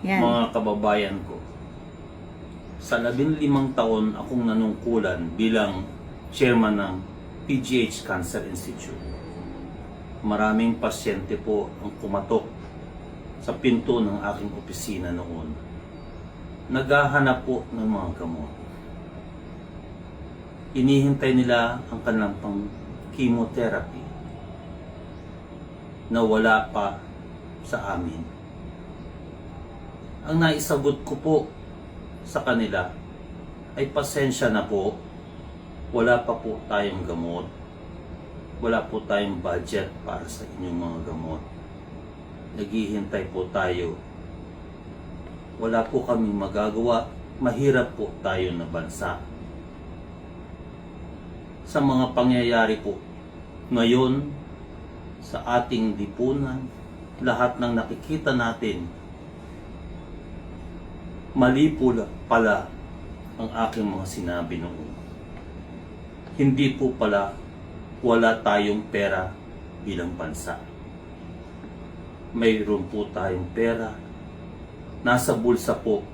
Yan. Mga kababayan ko, sa 15 taon akong nanungkulan bilang chairman ng PGH Cancer Institute. Maraming pasyente po ang kumatok sa pinto ng aking opisina noon. Naghahanap po ng mga gamot. Inihintay nila ang kanilang pang chemotherapy na wala pa sa amin. Ang naisagot ko po sa kanila ay pasensya na po, wala pa po tayong gamot, wala po tayong budget para sa inyong mga gamot. Naghihintay po tayo. Wala po kaming magagawa, mahirap po tayo na bansa. Sa mga pangyayari po ngayon sa ating lipunan, lahat ng nakikita natin, mali po pala ang aking mga sinabi noon. Hindi po pala wala tayong pera bilang bansa. Mayroon po tayong pera. Nasa bulsa po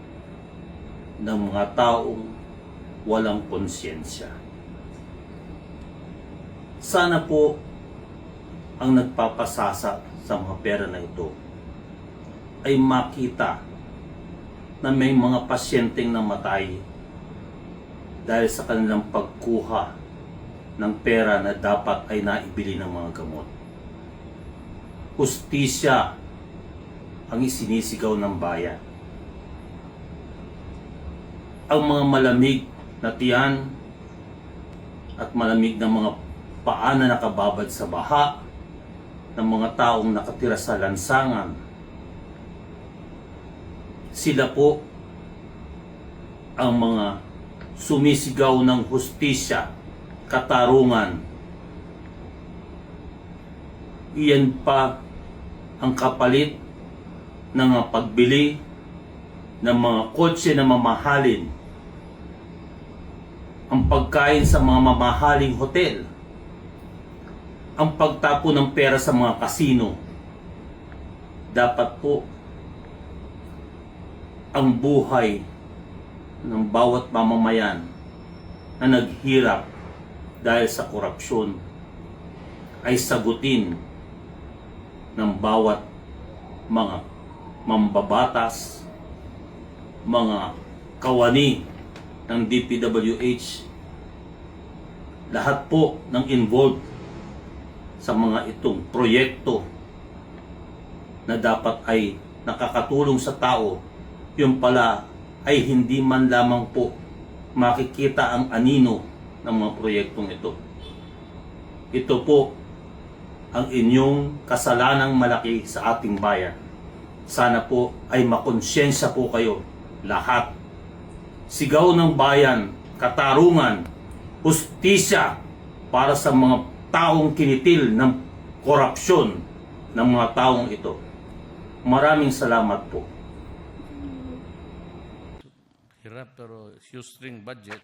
ng mga taong walang konsyensya. Sana po ang nagpapasasa sa mga pera na ito ay makita na may mga pasyenteng namatay dahil sa kanilang pagkuha ng pera na dapat ay naibili ng mga gamot. Hustisya ang isinisigaw ng bayan. Ang mga malamig na tiyan at malamig na mga paa na nakababad sa baha ng mga taong nakatira sa lansangan, sila po ang mga sumisigaw ng hustisya, katarungan. Iyan pa ang kapalit ng pagbili ng mga kotse na mamahalin, ang pagkain sa mga mamahaling hotel, ang pagtapo ng pera sa mga kasino. Dapat po ang buhay ng bawat mamamayan na naghirap dahil sa korupsyon ay sagutin ng bawat mga mambabatas, mga kawani ng DPWH, lahat po ng involved sa mga itong proyekto na dapat ay nakakatulong sa tao, yung pala ay hindi man lamang po makikita ang anino ng mga proyektong ito. Ito po ang inyong kasalanang malaki sa ating bayan. Sana po ay makonsyensya po kayo lahat. Sigaw ng bayan, katarungan, hustisya para sa mga taong kinitil ng korupsyon ng mga taong ito. Maraming salamat po. Hirap pero shoestring budget.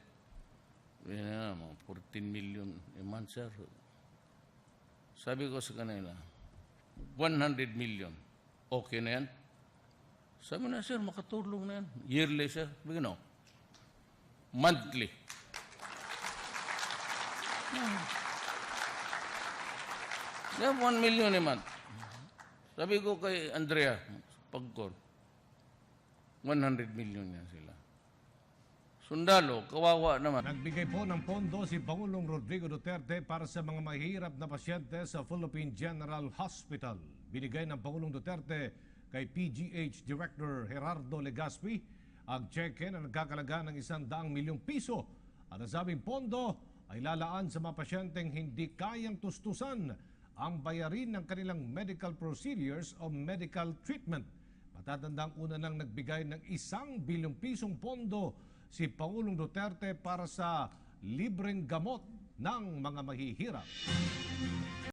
Yan, mga 14 million a month, sir. Sabi ko sa kanila, 100 million. Okay na yan? Sabi na, sir, makatulong na yan. Yearly, sir. Sabi no. Monthly. Yeah, 1 million a month. Sabi ko kay Andrea, Pagkor, 100 million yan sila. Sundalo, kawawa naman. Nagbigay po ng pondo si Pangulong Rodrigo Duterte para sa mga mahihirap na pasyente sa Philippine General Hospital. Binigay ng Pangulong Duterte kay PGH Director Gerardo Legaspi ang cheque na nagkakalaga ng 100 milyong piso. At ang sabing pondo ay lalaan sa mga pasyenteng hindi kayang tustusan ang bayarin ng kanilang medical procedures o medical treatment. Matatandang una nang nagbigay ng 1 bilyong pisong pondo si Pangulong Duterte para sa libreng gamot ng mga mahihirap.